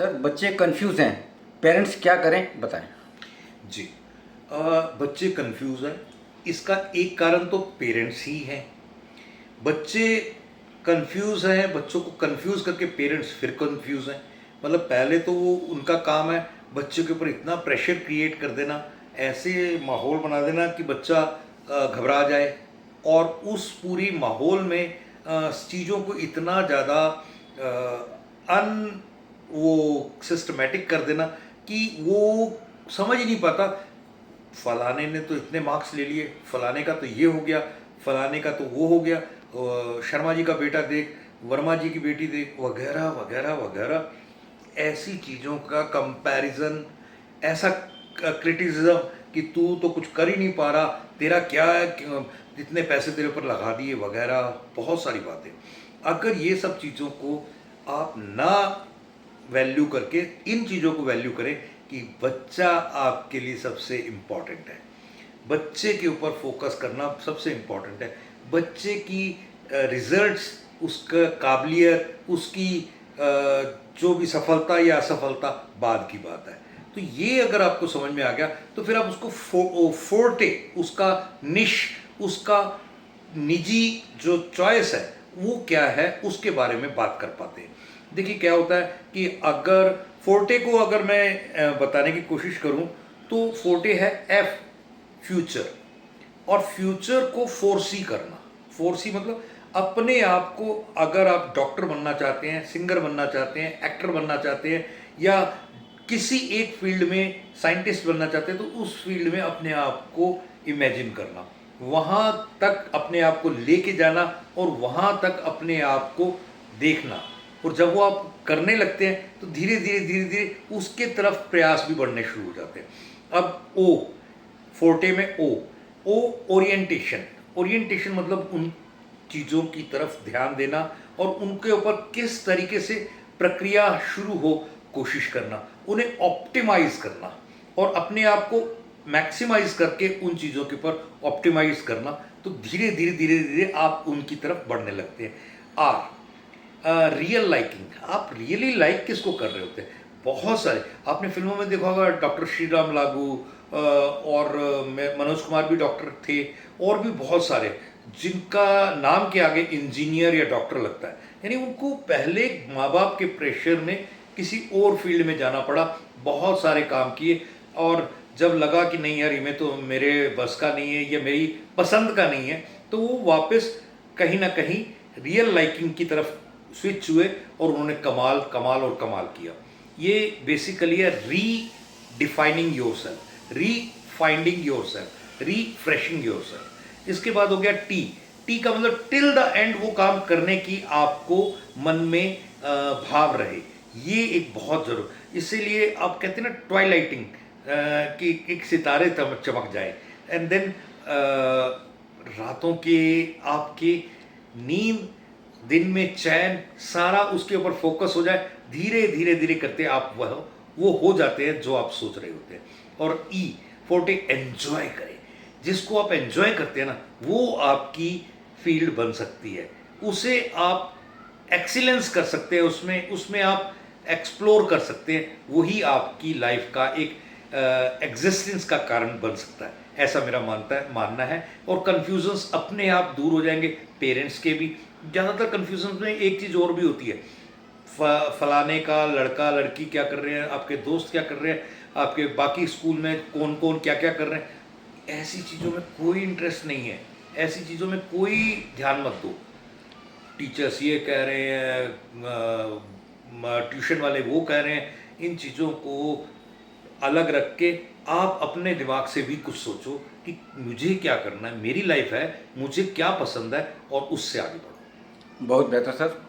Sir बच्चे confuse हैं, parents क्या करें बताएं। जी। बच्चे कंफ्यूज हैं। इसका एक कारण तो पेरेंट्स ही हैं। बच्चे कंफ्यूज हैं, बच्चों को कंफ्यूज करके पेरेंट्स फिर कंफ्यूज हैं। मतलब पहले तो वो उनका काम है बच्चों के ऊपर इतना प्रेशर क्रिएट कर देना, ऐसे माहौल बना देना कि बच्चा घबरा जाए, और उस पूरी माहौल में चीज़ों को इतना ज़्यादा अन वो सिस्टमेटिक कर देना कि वो समझ ही नहीं पाता, फलाने ने तो इतने मार्क्स ले लिए, फलाने का तो ये हो गया, फलाने का तो वो हो गया, शर्मा जी का बेटा देख, वर्मा जी की बेटी देख, वगैरह वगैरह वगैरह। ऐसी चीज़ों का कंपैरिजन, ऐसा क्रिटिसिज्म कि तू तो कुछ कर ही नहीं पा रहा, तेरा क्या है, इतने पैसे तेरे ऊपर लगा दिए, वगैरह बहुत सारी बातें। अगर ये सब चीज़ों को आप ना वैल्यू करके इन चीज़ों को वैल्यू करें कि बच्चा आपके लिए सबसे इम्पॉर्टेंट है, बच्चे के ऊपर फोकस करना सबसे इम्पॉर्टेंट है, बच्चे की रिजल्ट्स, उसका काबिलियत, उसकी जो भी सफलता या असफलता बाद की बात है। तो ये अगर आपको समझ में आ गया तो फिर आप उसको फोर्टे, उसका निश, उसका निजी जो चॉइस है वो क्या है उसके बारे में बात कर पाते हैं। देखिए क्या होता है कि अगर फोर्टे को अगर मैं बताने की कोशिश करूं तो फोर्टे है एफ, फ्यूचर। और फ्यूचर को फोरसी करना, फोरसी मतलब अपने आप को, अगर आप डॉक्टर बनना चाहते हैं, सिंगर बनना चाहते हैं, एक्टर बनना चाहते हैं, या किसी एक फील्ड में साइंटिस्ट बनना चाहते हैं, तो उस फील्ड में अपने आप को इमेजिन करना, वहाँ तक अपने आप को लेके जाना और वहाँ तक अपने आप को देखना। और जब वो आप करने लगते हैं तो धीरे धीरे धीरे धीरे उसके तरफ प्रयास भी बढ़ने शुरू हो जाते हैं। अब ओ, फोर्टे में ओ ओरिएंटेशन। ओरिएंटेशन मतलब उन चीज़ों की तरफ ध्यान देना और उनके ऊपर किस तरीके से प्रक्रिया शुरू हो कोशिश करना, उन्हें ऑप्टिमाइज करना और अपने आप को मैक्सिमाइज करके उन चीज़ों के ऊपर ऑप्टिमाइज करना। तो धीरे धीरे धीरे धीरे आप उनकी तरफ बढ़ने लगते हैं। आर, रियल लाइकिंग, आप रियली लाइक किसको कर रहे होते हैं। बहुत सारे आपने फिल्मों में देखा होगा, डॉक्टर श्रीराम लागू और मनोज कुमार भी डॉक्टर थे, और भी बहुत सारे जिनका नाम के आगे इंजीनियर या डॉक्टर लगता है। यानी उनको पहले माँ बाप के प्रेशर में किसी और फील्ड में जाना पड़ा, बहुत सारे काम किए, और जब लगा कि नहीं यार ये तो मेरे बस का नहीं है, ये मेरी पसंद का नहीं है, तो वो वापस कहीं ना कहीं रियल लाइकिंग की तरफ स्विच हुए और उन्होंने कमाल कमाल और कमाल किया। ये बेसिकली है री डिफाइनिंग योर सेल्फ, री finding your self, refreshing your self. इसके बाद हो गया टी। टी का मतलब टिल द एंड वो काम करने की आपको मन में भाव रहे, ये एक बहुत जरूर। इसीलिए आप कहते हैं ना ट्वाइलाइटिंग, कि एक सितारे चमक जाए, एंड देन रातों के आपके नींद, दिन में चैन, सारा उसके ऊपर फोकस हो जाए, धीरे धीरे धीरे करते आप वो हो जाते हैं जो आप सोच रहे होते हैं। और ई, फोर्टे एंजॉय करें, जिसको आप एंजॉय करते हैं ना वो आपकी फील्ड बन सकती है, उसे आप एक्सीलेंस कर सकते हैं, उसमें उसमें आप एक्सप्लोर कर सकते हैं, वही आपकी लाइफ का एक एग्जिस्टेंस का कारण बन सकता है, ऐसा मेरा मानना है। और कन्फ्यूजन्स अपने आप दूर हो जाएंगे, पेरेंट्स के भी। ज़्यादातर कन्फ्यूजन्स में एक चीज़ और भी होती है, फलाने का लड़का लड़की क्या कर रहे हैं, आपके दोस्त क्या कर रहे हैं, आपके बाकी स्कूल में कौन कौन क्या क्या कर रहे हैं, ऐसी चीज़ों में कोई इंटरेस्ट नहीं है, ऐसी चीज़ों में कोई ध्यान मत दो। टीचर्स ये कह रहे हैं, ट्यूशन वाले वो कह रहे हैं, इन चीज़ों को अलग रख के आप अपने दिमाग से भी कुछ सोचो कि मुझे क्या करना है, मेरी लाइफ है, मुझे क्या पसंद है, और उससे आगे बढ़ो। बहुत बेहतर सर।